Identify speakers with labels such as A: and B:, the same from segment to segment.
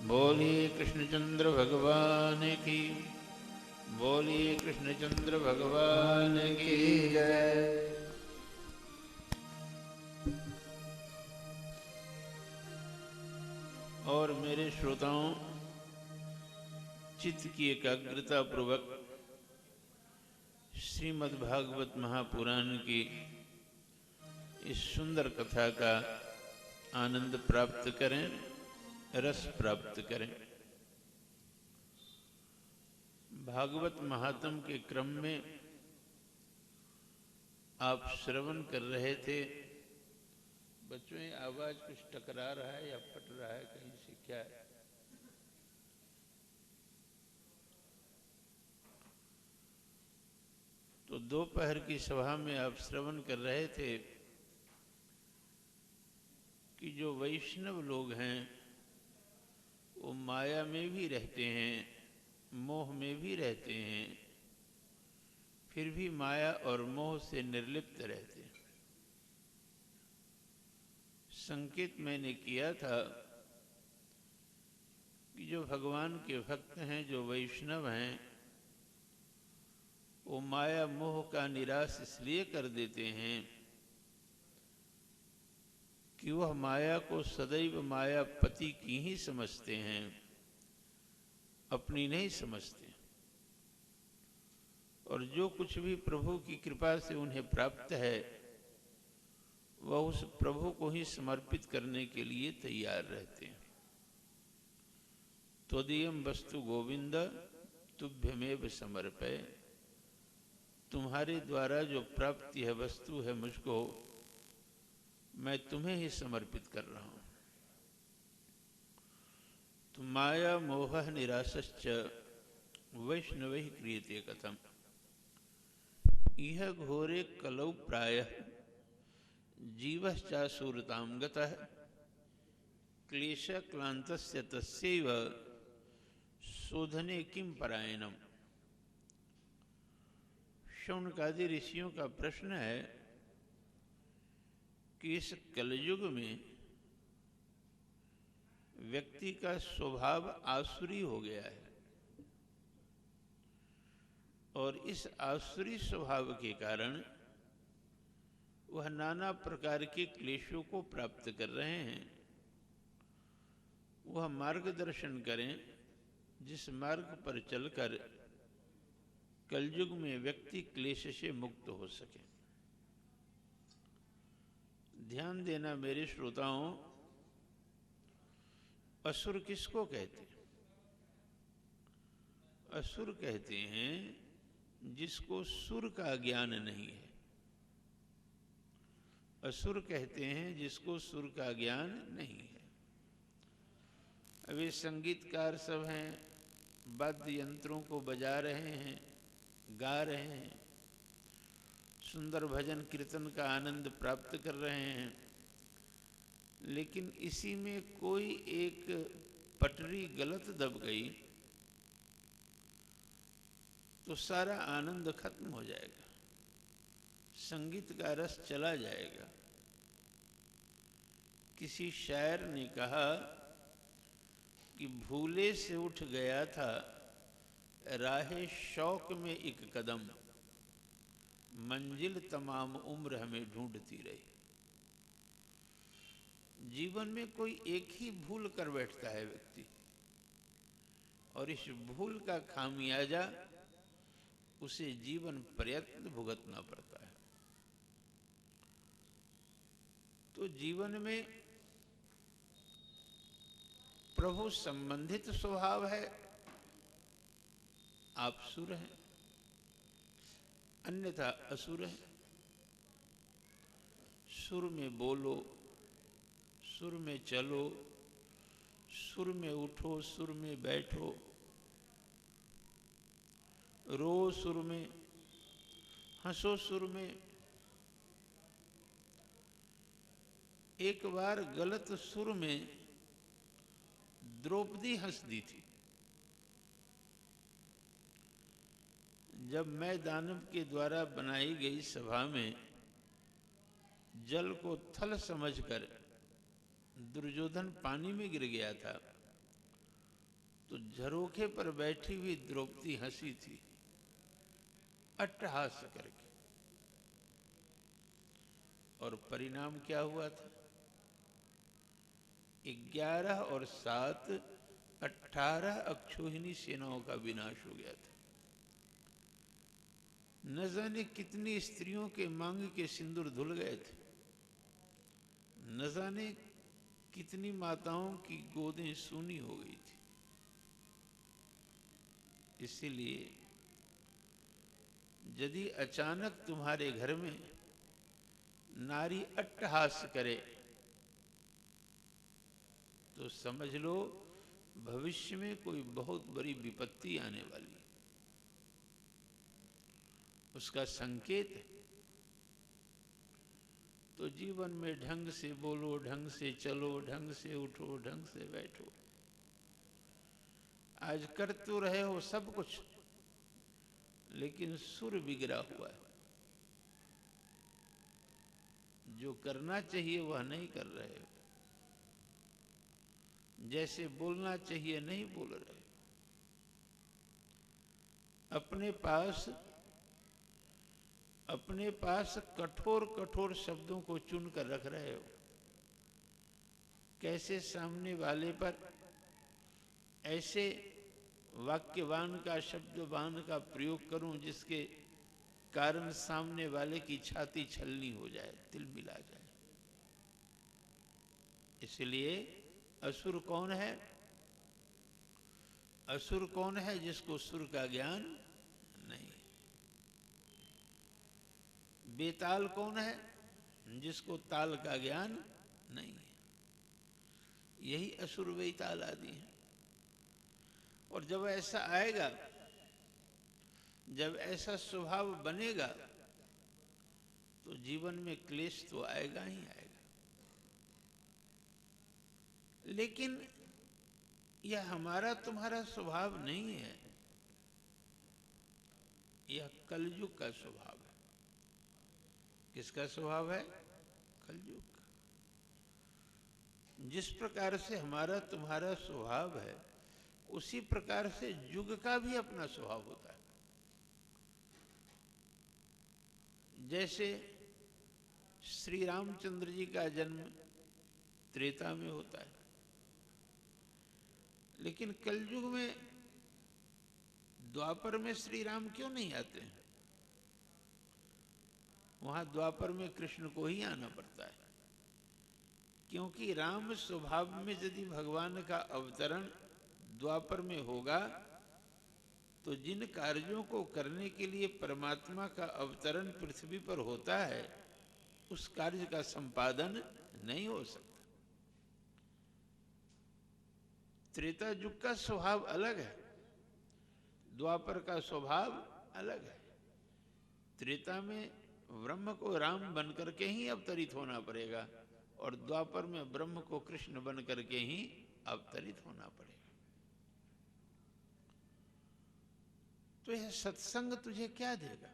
A: बोलिए कृष्णचंद्र भगवान की, बोलिए कृष्णचंद्र भगवान की जय। और मेरे श्रोताओं, चित्त की एकाग्रता पूर्वक श्रीमद् भागवत महापुराण की इस सुंदर कथा का आनंद प्राप्त करें, रस प्राप्त करें। भागवत महात्म के क्रम में आप श्रवण कर रहे थे। बच्चों, ये आवाज कुछ टकरा रहा है या फट रहा है कहीं से, क्या है? तो दोपहर की सभा में आप श्रवण कर रहे थे कि जो वैष्णव लोग हैं वो माया में भी रहते हैं, मोह में भी रहते हैं, फिर भी माया और मोह से निर्लिप्त रहते हैं। संकेत मैंने किया था कि जो भगवान के भक्त हैं, जो वैष्णव हैं, वो माया मोह का निराश इसलिए कर देते हैं कि वह माया को सदैव मायापति की ही समझते हैं, अपनी नहीं समझते। और जो कुछ भी प्रभु की कृपा से उन्हें प्राप्त है वह उस प्रभु को ही समर्पित करने के लिए तैयार रहते हैं। त्वदीयं वस्तु गोविंद तुभ्यमेव समर्पय। तुम्हारे द्वारा जो प्राप्ति है, वस्तु है, मुझको, मैं तुम्हें ही समर्पित कर रहा हूं। तो माया मोह निराशश्च वैष्णवैः क्रियते कथम। इह घोरे कलौ प्रायः जीवश्चासुरतां गतः क्लेशक्लान्तस्य तस्यैव शोधने किं परायणम्। शौनकादि ऋषियों का प्रश्न है कि इस कलयुग में व्यक्ति का स्वभाव आसुरी हो गया है और इस आसुरी स्वभाव के कारण वह नाना प्रकार के क्लेशों को प्राप्त कर रहे हैं। वह मार्गदर्शन करें जिस मार्ग पर चलकर कलयुग में व्यक्ति क्लेश से मुक्त हो सके। ध्यान देना मेरे श्रोताओं, असुर किसको कहते हैं? असुर कहते हैं जिसको सुर का ज्ञान नहीं है। असुर कहते हैं जिसको सुर का ज्ञान नहीं है। अभी संगीतकार सब हैं, वाद्य यंत्रों को बजा रहे हैं, गा रहे हैं, सुंदर भजन कीर्तन का आनंद प्राप्त कर रहे हैं, लेकिन इसी में कोई एक पटरी गलत दब गई तो सारा आनंद खत्म हो जाएगा, संगीत का रस चला जाएगा। किसी शायर ने कहा कि भूले से उठ गया था राहे शौक में एक कदम, मंजिल तमाम उम्र हमें ढूंढती रही। जीवन में कोई एक ही भूल कर बैठता है व्यक्ति, और इस भूल का खामियाजा उसे जीवन पर्यंत भुगतना पड़ता है। तो जीवन में प्रभु संबंधित स्वभाव है, आप सुर हैं, अन्यथा असुर हैं। सुर में बोलो, सुर में चलो, सुर में उठो, सुर में बैठो, रो सुर में, हंसो सुर में। एक बार गलत सुर में द्रौपदी हंस दी थी। जब मैं दानव के द्वारा बनाई गई सभा में जल को थल समझकर दुर्योधन पानी में गिर गया था, तो झरोखे पर बैठी हुई द्रौपदी हंसी थी, अट्टहास करके। और परिणाम क्या हुआ था? 11 और 7 18 अक्षोहिणी सेनाओं का विनाश हो गया था। न जाने कितनी स्त्रियों के मांग के सिंदूर धुल गए थे, न जाने कितनी माताओं की गोदें सूनी हो गई थी। इसीलिए यदि अचानक तुम्हारे घर में नारी अट्टहास करे तो समझ लो भविष्य में कोई बहुत बड़ी विपत्ति आने वाली है, उसका संकेत है। तो जीवन में ढंग से बोलो, ढंग से चलो, ढंग से उठो, ढंग से बैठो। आज कर तो रहे हो सब कुछ, लेकिन सुर बिगड़ा हुआ है। जो करना चाहिए वह नहीं कर रहे हो, जैसे बोलना चाहिए नहीं बोल रहे हो। अपने पास कठोर कठोर शब्दों को चुन कर रख रहे हो। कैसे सामने वाले पर ऐसे वाक्यवान का, शब्दवान का प्रयोग करूं जिसके कारण सामने वाले की छाती छलनी हो जाए, तिल मिला जाए। इसलिए असुर कौन है? असुर कौन है? जिसको सुर का ज्ञान नहीं। बेताल कौन है? जिसको ताल का ज्ञान नहीं है। यही असुर बेताल आदि है। और जब ऐसा आएगा, जब ऐसा स्वभाव बनेगा, तो जीवन में क्लेश तो आएगा ही आएगा। लेकिन यह हमारा तुम्हारा स्वभाव नहीं है, यह कलयुग का स्वभाव है। किसका स्वभाव है? कलयुग का। जिस प्रकार से हमारा तुम्हारा स्वभाव है, उसी प्रकार से युग का भी अपना स्वभाव होता है। जैसे श्री रामचंद्र जी का जन्म त्रेता में होता है, लेकिन कलयुग में द्वापर में श्री राम क्यों नहीं आते हैं? वहां द्वापर में कृष्ण को ही आना पड़ता है, क्योंकि राम स्वभाव में यदि भगवान का अवतरण द्वापर में होगा, तो जिन कार्यों को करने के लिए परमात्मा का अवतरण पृथ्वी पर होता है, उस कार्य का संपादन नहीं हो सकता। त्रेता युग का स्वभाव अलग है, द्वापर का स्वभाव अलग है। त्रेता में ब्रह्म को राम बनकर के ही अवतरित होना पड़ेगा, और द्वापर में ब्रह्म को कृष्ण बनकर के ही अवतरित होना पड़ेगा। तो यह सत्संग तुझे क्या देगा?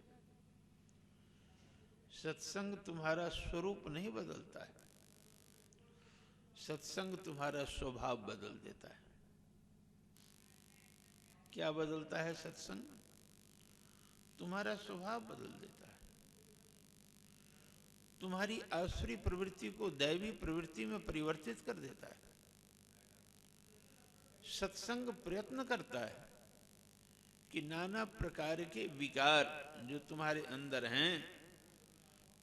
A: सत्संग तुम्हारा स्वरूप नहीं बदलता है, सत्संग तुम्हारा स्वभाव बदल देता है। क्या बदलता है सत्संग? तुम्हारा स्वभाव बदल देता है। तुम्हारी आसुरी प्रवृत्ति को दैवी प्रवृत्ति में परिवर्तित कर देता है। सत्संग प्रयत्न करता है कि नाना प्रकार के विकार जो तुम्हारे अंदर हैं,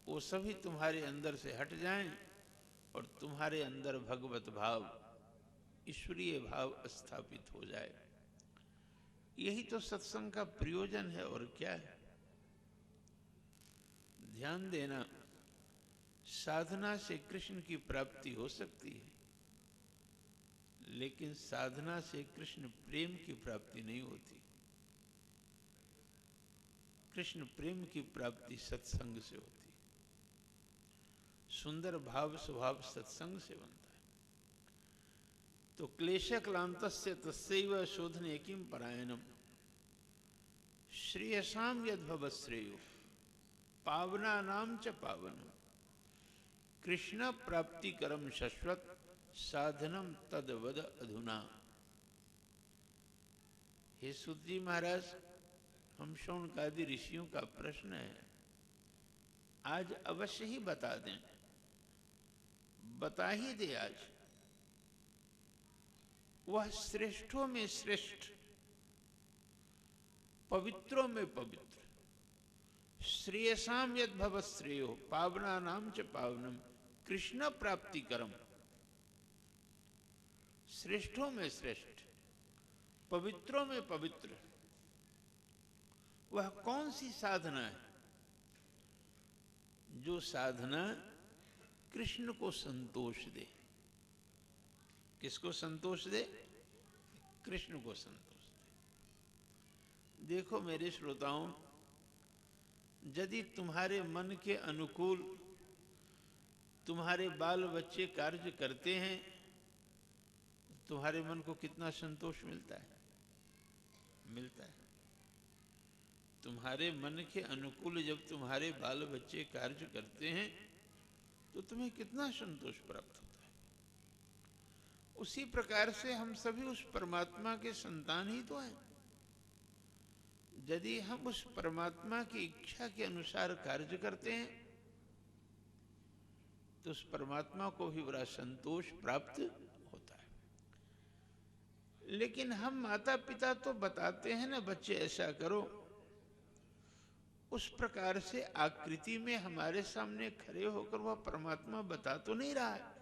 A: वो सभी तुम्हारे अंदर से हट जाएं और तुम्हारे अंदर भगवत भाव, ईश्वरीय भाव स्थापित हो जाए। यही तो सत्संग का प्रयोजन है, और क्या है। ध्यान देना, साधना से कृष्ण की प्राप्ति हो सकती है, लेकिन साधना से कृष्ण प्रेम की प्राप्ति नहीं होती। कृष्ण प्रेम की प्राप्ति सत्संग से होती। सुंदर भाव स्वभाव सत्संग से बनता है। तो क्लेश क्लांतस्य तस्यैव शोधने किं परायणम श्रेयसाम यद्भव श्रेयो पावना नाम च पावनम कृष्ण प्राप्ति करम शश्वत साधनम तदवद अधुना। हे सूत जी महाराज, हम शौनकादि ऋषियों का प्रश्न है, आज अवश्य ही बता दें, बता ही दे आज। वह श्रेष्ठों में श्रेष्ठ, पवित्रों में पवित्र, श्रेयसाम यद भव श्रेयो पावना नाम च पावनम कृष्ण प्राप्ति करम। श्रेष्ठों में श्रेष्ठ, पवित्रों में पवित्र, वह कौन सी साधना है जो साधना कृष्ण को संतोष दे। किसको संतोष दे? कृष्ण को संतोष दे। देखो मेरे श्रोताओं, यदि तुम्हारे मन के अनुकूल तुम्हारे बाल बच्चे कार्य करते हैं, तुम्हारे मन को कितना संतोष मिलता है? मिलता है। तुम्हारे मन के अनुकूल जब तुम्हारे बाल बच्चे कार्य करते हैं तो तुम्हें कितना संतोष प्राप्त होता है। उसी प्रकार से हम सभी उस परमात्मा के संतान ही तो हैं। यदि हम उस परमात्मा की इच्छा के अनुसार कार्य करते हैं तो उस परमात्मा को भी बड़ा संतोष प्राप्त होता है। लेकिन हम माता पिता तो बताते हैं ना, बच्चे ऐसा करो, उस प्रकार से आकृति में हमारे सामने खड़े होकर वह परमात्मा बता तो नहीं रहा है।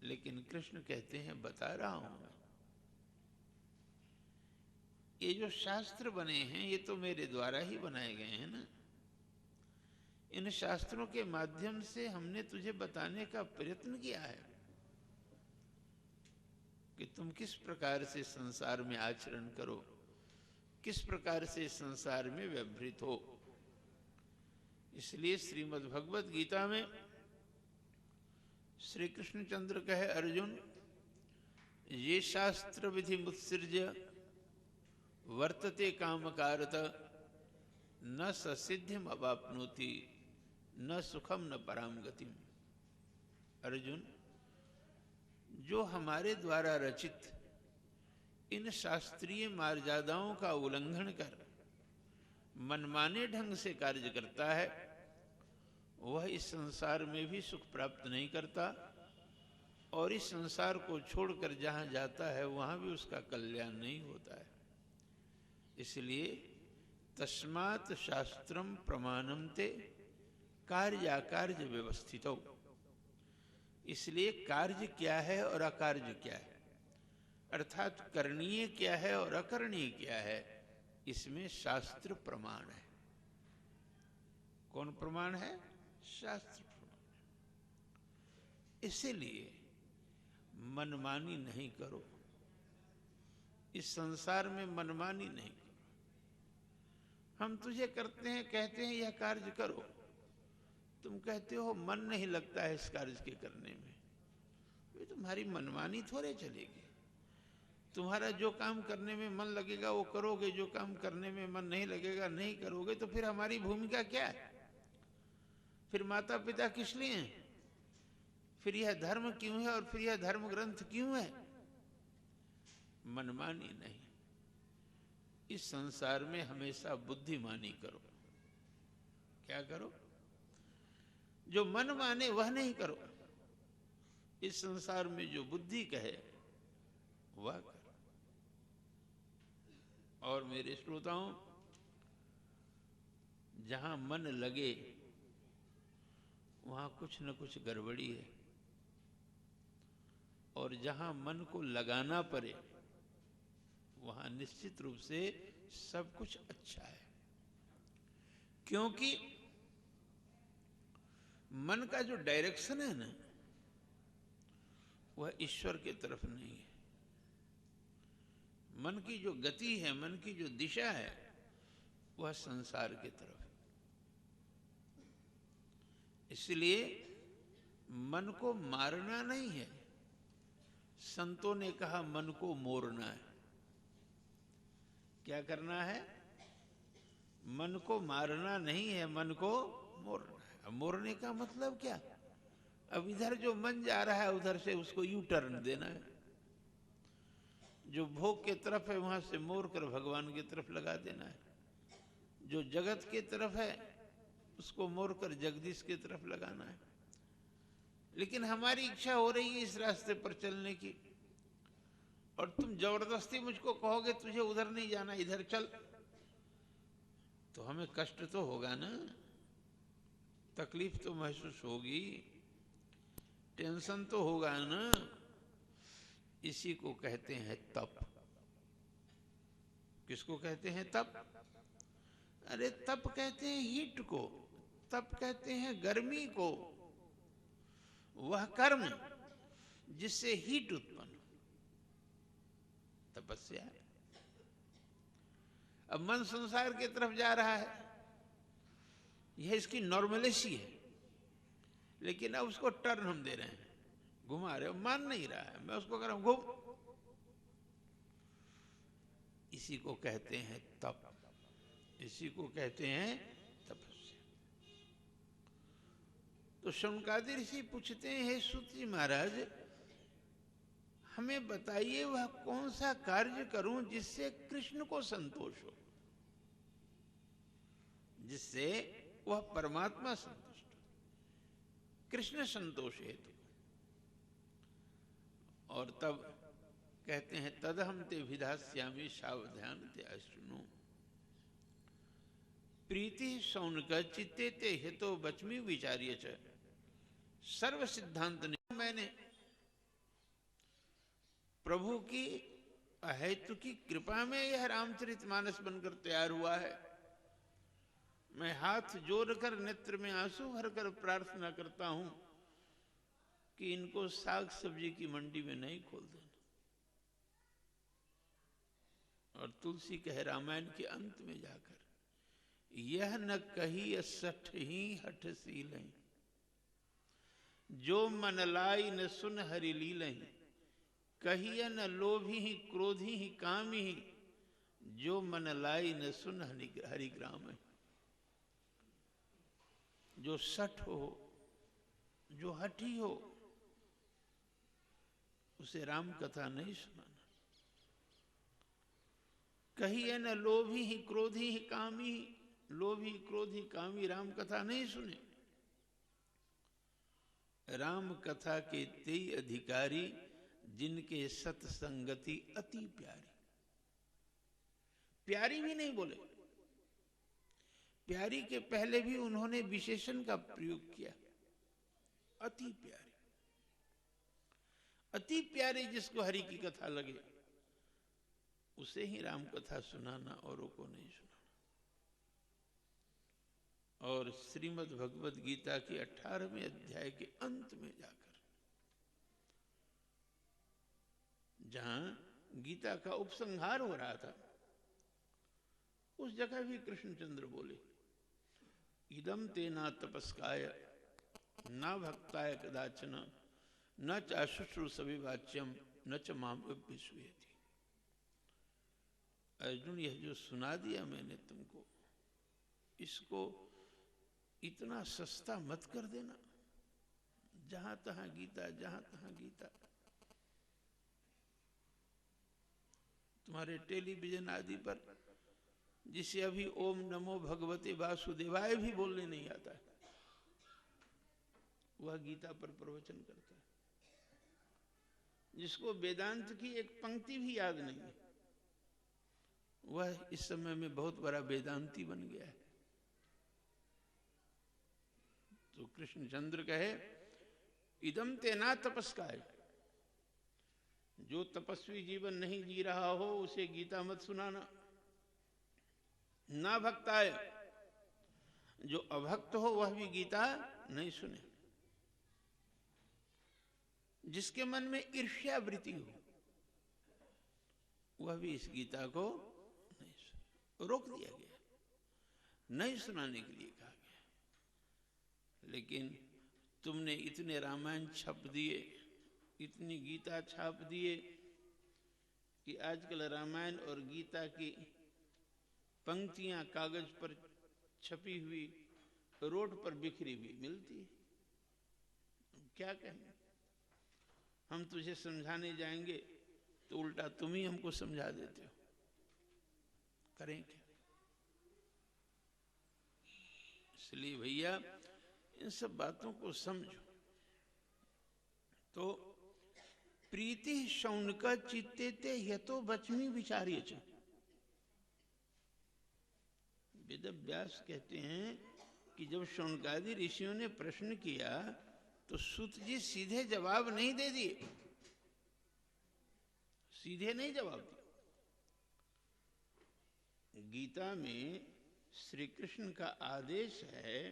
A: लेकिन कृष्ण कहते हैं बता रहा हूं मैं। ये जो शास्त्र बने हैं ये तो मेरे द्वारा ही बनाए गए हैं ना। इन शास्त्रों के माध्यम से हमने तुझे बताने का प्रयत्न किया है कि तुम किस प्रकार से संसार में आचरण करो, किस प्रकार से संसार में व्यवहृत हो। इसलिए श्रीमद् भगवत गीता में श्री कृष्णचंद्र कहे, अर्जुन ये शास्त्र विधि मुत्सृज्य वर्तते कामकारत न ससिद्धिम अवाप्नोति न सुखम न पराम गतिम। अर्जुन, जो हमारे द्वारा रचित इन शास्त्रीय मर्यादाओं का उल्लंघन कर मनमाने ढंग से कार्य करता है, वह इस संसार में भी सुख प्राप्त नहीं करता और इस संसार को छोड़कर जहां जाता है वहां भी उसका कल्याण नहीं होता है। इसलिए तस्मात् शास्त्रम प्रमाणम ते कार्याकार्य व्यवस्थितो। इसलिए कार्य क्या है और अकार्य क्या है, अर्थात करणीय क्या है और अकरणीय क्या है, इसमें शास्त्र प्रमाण है। कौन प्रमाण है? शास्त्र प्रमाण। इसीलिए मनमानी नहीं करो, इस संसार में मनमानी नहीं करो। हम तुझे करते हैं, कहते हैं यह कार्य करो, तुम कहते हो मन नहीं लगता है इस कार्य के करने में। ये तुम्हारी मनमानी थोड़े चलेगी। तुम्हारा जो काम करने में मन लगेगा वो करोगे, जो काम करने में मन नहीं लगेगा नहीं करोगे। तो फिर हमारी भूमिका क्या है? फिर माता पिता किस लिए हैं? फिर यह धर्म क्यों है और फिर यह धर्म ग्रंथ क्यों है? मनमानी नहीं। इस संसार में हमेशा बुद्धिमानी करो। क्या करो? जो मन माने वह नहीं करो। इस संसार में जो बुद्धि कहे वह करो। और मेरे श्रोताओं, जहां मन लगे वहां कुछ न कुछ गड़बड़ी है, और जहां मन को लगाना पड़े वहां निश्चित रूप से सब कुछ अच्छा है। क्योंकि मन का जो डायरेक्शन है ना, वह ईश्वर की तरफ नहीं है। मन की जो गति है, मन की जो दिशा है, वह संसार की तरफ है। इसलिए मन को मारना नहीं है। संतों ने कहा मन को मोड़ना है। क्या करना है? मन को मारना नहीं है, मन को मोड़ना है। अब मोड़ने का मतलब क्या? अब इधर जो मन जा रहा है उधर से उसको यू टर्न देना है। जो भोग के तरफ है वहां से मोड़ कर भगवान की तरफ लगा देना है, जो जगत के तरफ है उसको मोड़ कर जगदीश की तरफ लगाना है। लेकिन हमारी इच्छा हो रही है इस रास्ते पर चलने की, और तुम जबरदस्ती मुझको कहोगे तुझे उधर नहीं जाना इधर चल, तो हमें कष्ट तो होगा ना, तकलीफ तो महसूस होगी, टेंशन तो होगा ना। इसी को कहते हैं तप। किसको कहते हैं तप? अरे तप कहते हैं हीट को, तप कहते हैं गर्मी को, वह कर्म जिससे हीट उत्पन्न, तपस्या है। अब मन संसार की तरफ जा रहा है, यह इसकी नॉर्मलेसी है, लेकिन अब उसको टर्न हम दे रहे हैं, घुमा रहे हो, मान नहीं रहा है, मैं उसको कह रहा हूं घूम। इसी को कहते हैं तप, इसी को कहते हैं तपस्या। तो शौनकादि ऋषि पूछते हैं, हे सूत जी महाराज, हमें बताइए वह कौन सा कार्य करूं जिससे कृष्ण को संतोष हो, जिससे वह परमात्मा संतुष्ट हो, कृष्ण संतोष हेतु। और तब कहते हैं, तदहम ते विधास्यामि सावधान ते अश्रुनु, प्रीति शौनक चित्ते ते हितो बचमी विचार्य च सर्व सिद्धांत ने। मैंने प्रभु की अहेतु की कृपा में यह रामचरितमानस बनकर तैयार हुआ है। मैं हाथ जोड़कर नेत्र में आंसू भरकर प्रार्थना करता हूं कि इनको साग सब्जी की मंडी में नहीं खोल देना। और तुलसी कहे रामायण के अंत में जाकर, यह न कही सठ ही हठशील, जो मन लाई न सुन हरि लीलहि, कहिय न लोभी ही क्रोधी ही कामी ही, जो मन लाई न सुन हरिग्राम। जो सठ हो, जो हठी हो, उसे राम कथा नहीं सुनाना। कहिए न लोभी ही क्रोधी ही कामी, लोभी क्रोधी कामी राम कथा नहीं सुने। राम कथा के तेई अधिकारी, जिनके सत्संगति अति प्यारी। प्यारी भी नहीं बोले, प्यारी के पहले भी उन्होंने विशेषण का प्रयोग किया, अति प्यारी। अति प्यारे जिसको हरि की कथा लगे उसे ही राम कथा सुनाना, औरों को नहीं सुनाना। और श्रीमद् भगवद गीता की 18वें अध्याय के अंत में जाकर, जहां गीता का उपसंहार हो रहा था, उस जगह भी कृष्णचंद्र बोले, इदम तेना तपस्काय न भक्ताय कदाचन न चाशुश्रूषविवाच्यम न च माम अभ्युष्यति। अर्जुन, यह जो सुना दिया मैंने तुमको, इसको इतना सस्ता मत कर देना। जहां तहां गीता, जहां तहां गीता। तुम्हारे टेलीविजन आदि पर जिसे अभी ओम नमो भगवते वासुदेवाय भी बोलने नहीं आता है, वह गीता पर प्रवचन करता है। जिसको वेदांत की एक पंक्ति भी याद नहीं है, वह इस समय में बहुत बड़ा वेदांती बन गया है। तो कृष्णचंद्र कहे, इदम तेना तपस्काय, जो तपस्वी जीवन नहीं जी रहा हो उसे गीता मत सुनाना। ना भक्ताय, जो अभक्त हो वह भी गीता नहीं सुने। जिसके मन में ईर्ष्या वृत्ति हो वह भी इस गीता को नहीं सुने। रोक दिया गया, नहीं सुनाने के लिए कहा गया। लेकिन तुमने इतने रामायण छप दिए, इतनी गीता छाप दिए कि आजकल रामायण और गीता की पंक्तियां कागज पर छपी हुई रोड पर बिखरी हुई मिलती है। क्या कहें, हम तुझे समझाने जाएंगे तो उल्टा तुम ही हमको समझा देते हो, करें क्या? इसलिए भैया इन सब बातों को समझो। तो प्रीति शौनक चित्ते ते यतो वचमी विचार्य च। वेद व्यास कहते हैं कि जब शौनकादि ऋषियों ने प्रश्न किया तो सूत जी सीधे जवाब नहीं दे दिए, सीधे नहीं जवाब दिया। गीता में श्री कृष्ण का आदेश है,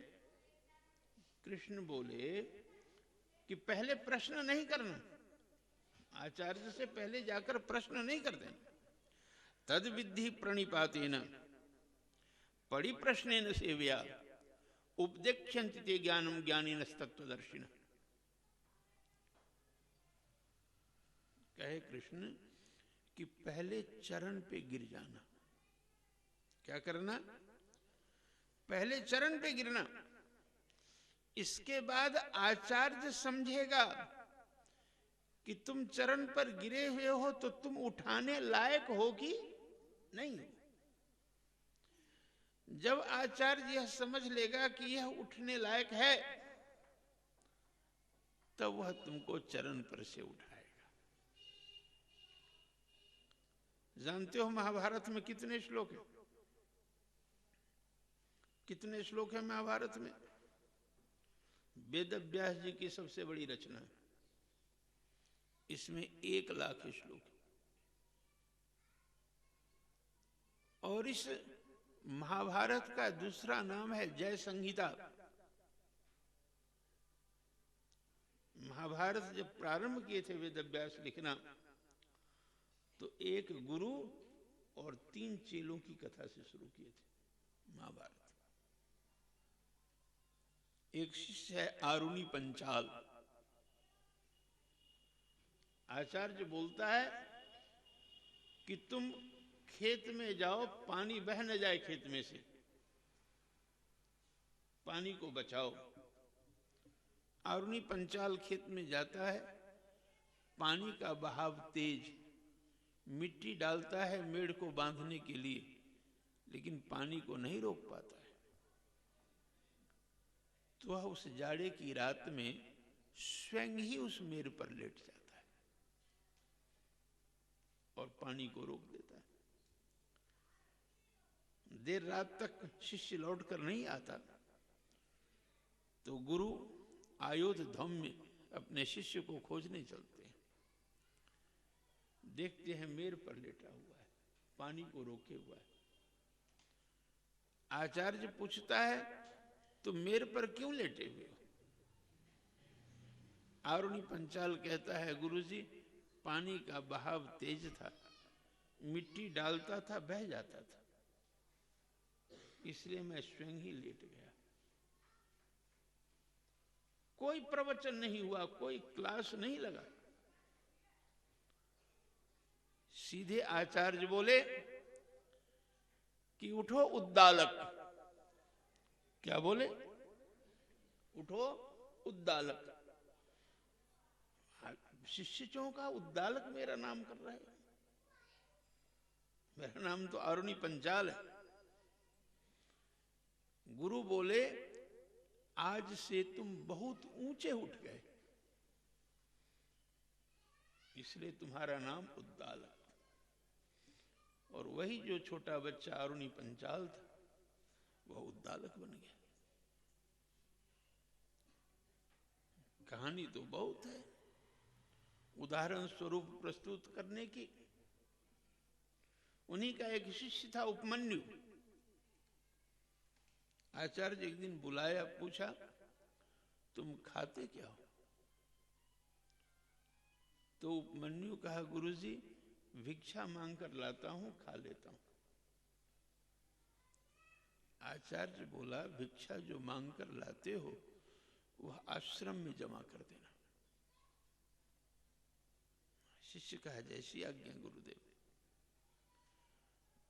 A: कृष्ण बोले कि पहले प्रश्न नहीं करना, आचार्य से पहले जाकर प्रश्न नहीं कर देना। तद विद्धि प्रणिपातेन परिप्रश्नेन सेव्या उपदेक्ष्यन्ति ते ज्ञानम ज्ञानिनः तत्त्वदर्शिनः। कहे कृष्ण कि पहले चरण पे गिर जाना। क्या करना? पहले चरण पे गिरना, इसके बाद आचार्य समझेगा कि तुम चरण पर गिरे हुए हो तो तुम उठाने लायक हो कि नहीं हो। जब आचार्य यह समझ लेगा कि यह उठने लायक है, तब वह तुमको चरण पर से उठाएगा। जानते हो महाभारत में कितने श्लोक हैं? कितने श्लोक है महाभारत में? वेद व्यास जी की सबसे बड़ी रचना है, इसमें 1,00,000 श्लोक। और इस महाभारत का दूसरा नाम है जय संहिता। महाभारत जब प्रारंभ किए थे वेद व्यास लिखना, तो एक गुरु और 3 चेलों की कथा से शुरू किए थे महाभारत। एक शिष्य है आरुणि पंचाल। आचार्य बोलता है कि तुम खेत में जाओ, पानी बह न जाए खेत में से, पानी को बचाओ। आरुणि पंचाल खेत में जाता है, पानी का बहाव तेज, मिट्टी डालता है मेड़ को बांधने के लिए, लेकिन पानी को नहीं रोक पाता है। तो वह उस जाड़े की रात में स्वयं ही उस मेड़ पर लेट जाता है और पानी को रोक देता है। देर रात तक शिष्य लौटकर नहीं आता, तो गुरु आयोध धौम्य अपने शिष्य को खोजने चलते हैं। देखते हैं मेड़ पर लेटा हुआ है, पानी को रोके हुआ है। आचार्य पूछता है, तो मेड़ पर क्यों लेटे हुए हो? आरुणि पंचाल कहता है, गुरुजी पानी का बहाव तेज था, मिट्टी डालता था बह जाता था, इसलिए मैं स्वयं ही लेट गया। कोई प्रवचन नहीं हुआ, कोई क्लास नहीं लगा। सीधे आचार्य बोले कि उठो उद्दालक। क्या बोले? उठो उद्दालक। शिष्य चौंका, उद्दालक मेरा नाम कर रहा है? मेरा नाम तो आरुणि पंचाल है। गुरु बोले, आज से तुम बहुत ऊंचे उठ गए, इसलिए तुम्हारा नाम उद्दालक। और वही जो छोटा बच्चा आरुणि पंचाल था, वह उद्दालक बन गया। कहानी तो बहुत है उदाहरण स्वरूप प्रस्तुत करने की। उन्हीं का एक शिष्य था उपमन्यु। आचार्य एक दिन बुलाया, पूछा, तुम खाते क्या हो? तो उपमन्यु कहा, गुरुजी भिक्षा मांगकर लाता हूं, खा लेता हूं। आचार्य बोला, भिक्षा जो मांगकर लाते हो वह आश्रम में जमा कर देना। शिष्य कहा, जैसी आज्ञा गुरुदेव।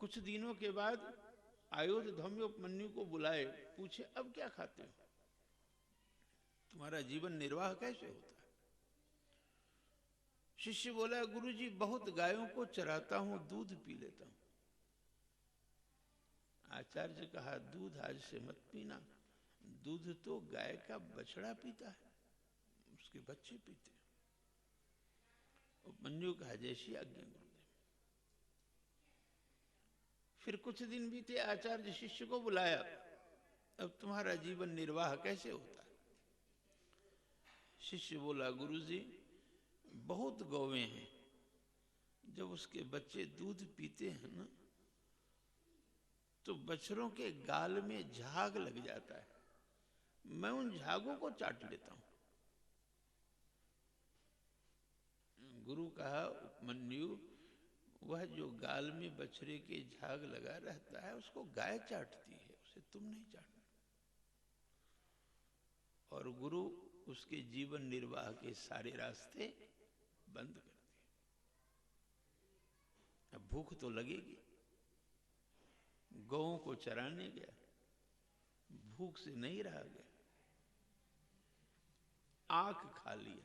A: कुछ दिनों के बाद आयोध धौम्य उपमन्यु को बुलाए, पूछे, अब क्या खाते हो? तुम्हारा जीवन निर्वाह कैसे होता है? शिष्य बोला, गुरुजी बहुत गायों को चराता हूं, दूध पी लेता हूं। आचार्य कहा, दूध आज से मत पीना, दूध तो गाय का बछड़ा पीता है, उसके बच्चे पीते हैं। उपमन्यु कहा, जैसी आज्ञा गुरुदेव। फिर कुछ दिन बीते, आचार्य शिष्य को बुलाया, अब तुम्हारा जीवन निर्वाह कैसे होता है? शिष्य बोला, गुरुजी बहुत गौवें हैं, जब उसके बच्चे दूध पीते हैं ना, तो बछड़ों के गाल में झाग लग जाता है, मैं उन झागों को चाट लेता हूं। गुरु कहा, उपमन्यु वह जो गाल में बछड़े के झाग लगा रहता है उसको गाय चाटती है, उसे तुम नहीं चाटना। और गुरु उसके जीवन निर्वाह के सारे रास्ते बंद कर दिए। अब भूख तो लगेगी, गौओं को चराने गया, भूख से नहीं रहा गया, आंख खा लिया।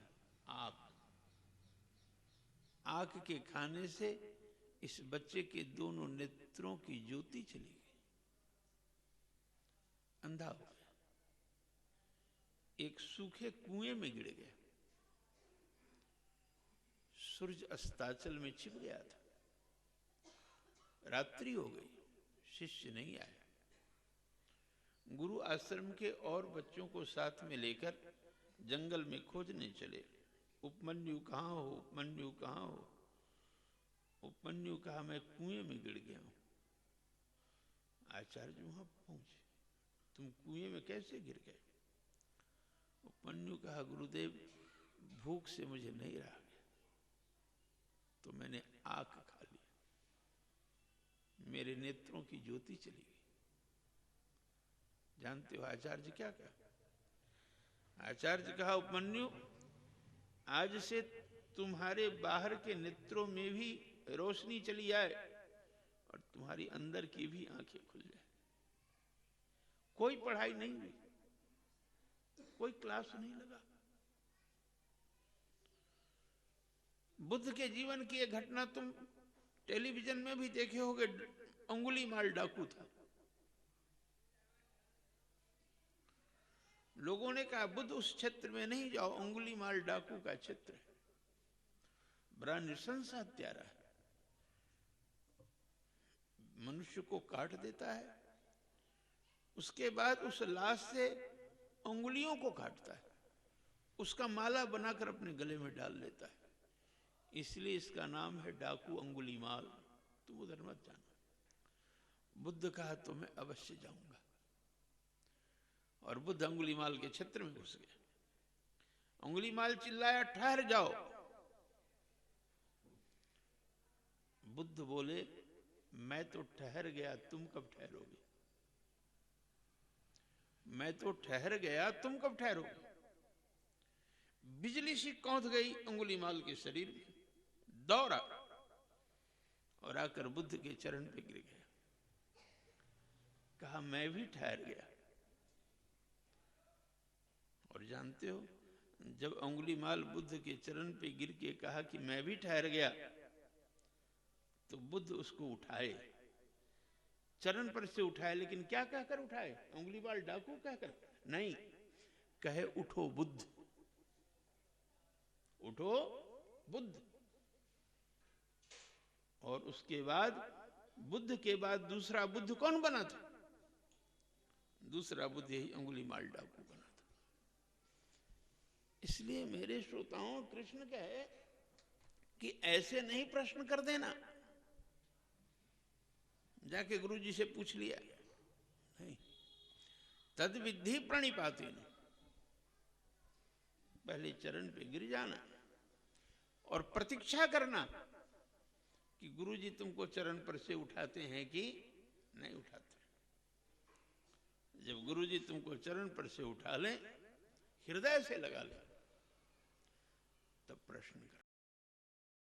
A: आंख के खाने से इस बच्चे के दोनों नेत्रों की ज्योति चली गई, अंधा हो गया, एक सूखे कुएं में गिर गया, सूरज अस्ताचल में छिप गया था, रात्रि हो गई, शिष्य नहीं आया। गुरु आश्रम के और बच्चों को साथ में लेकर जंगल में खोजने चले, उपमन्यु कहाँ हो, उपमन्यु कहाँ हो? उपमन्यु कहा, मैं कुएं में गिर गया हूं। आचार्य वहां पहुंचे, तुम कुएं में कैसे गिर गए? उपमन्यु कहा, गुरुदेव भूख से मुझे नहीं रहा गया, तो मैंने आंख खा ली, मेरे नेत्रों की ज्योति चली गई। जानते हो आचार्य क्या कहा? आचार्य कहा, उपमन्यु आज से तुम्हारे बाहर के नेत्रों में भी रोशनी चली आए और तुम्हारी अंदर की भी आंखें खुल जाए। कोई पढ़ाई नहीं हुई, कोई क्लास नहीं लगा। बुद्ध के जीवन की एक घटना तुम टेलीविजन में भी देखे होगे, अंगुलीमाल डाकू था। लोगों ने कहा, बुद्ध उस क्षेत्र में नहीं जाओ, अंगुलीमाल डाकू का क्षेत्र है, बड़ा नृशंस हत्यारा है, मनुष्य को काट देता है, उसके बाद उस लाश से उंगलियों को काटता है, उसका माला बनाकर अपने गले में डाल लेता है, इसलिए इसका नाम है डाकू अंगुलीमाल। तुम उधर मत जाना। बुद्ध कहा, तो मैं अवश्य जाऊंगा। और बुद्ध अंगुलीमाल के क्षेत्र में घुस गया। अंगुलीमाल चिल्लाया, ठहर जाओ। बुद्ध बोले, मैं तो ठहर गया, तुम कब ठहरोगे? मैं तो ठहर गया, तुम कब ठहरोगे? बिजली सी कौंध गई अंगुलीमाल के शरीर में, दौड़ा और आकर बुद्ध के चरण पे गिर गया। कहा, मैं भी ठहर गया। और जानते हो, जब अंगुलीमाल बुद्ध के चरण पे गिर के कहा कि मैं भी ठहर गया, तो बुद्ध उसको उठाए, चरण पर से उठाए, लेकिन क्या कहकर उठाए? अंगुलीमाल डाकू कहकर नहीं, कहे, उठो बुद्ध, उठो बुद्ध। और उसके बाद बुद्ध के बाद दूसरा बुद्ध कौन बना था? दूसरा बुद्ध यही अंगुलीमाल डाकू बना था। इसलिए मेरे श्रोताओं, कृष्ण कहे कि ऐसे नहीं प्रश्न कर देना, जाके गुरु जी से पूछ लिया, नहीं, तद विद्धि प्रणिपातेन, पहले चरण पे गिर जाना और प्रतीक्षा करना कि गुरु जी तुमको चरण पर से उठाते हैं कि नहीं उठाते। जब गुरु जी तुमको चरण पर से उठा लें, हृदय से लगा लें, तब प्रश्न कर।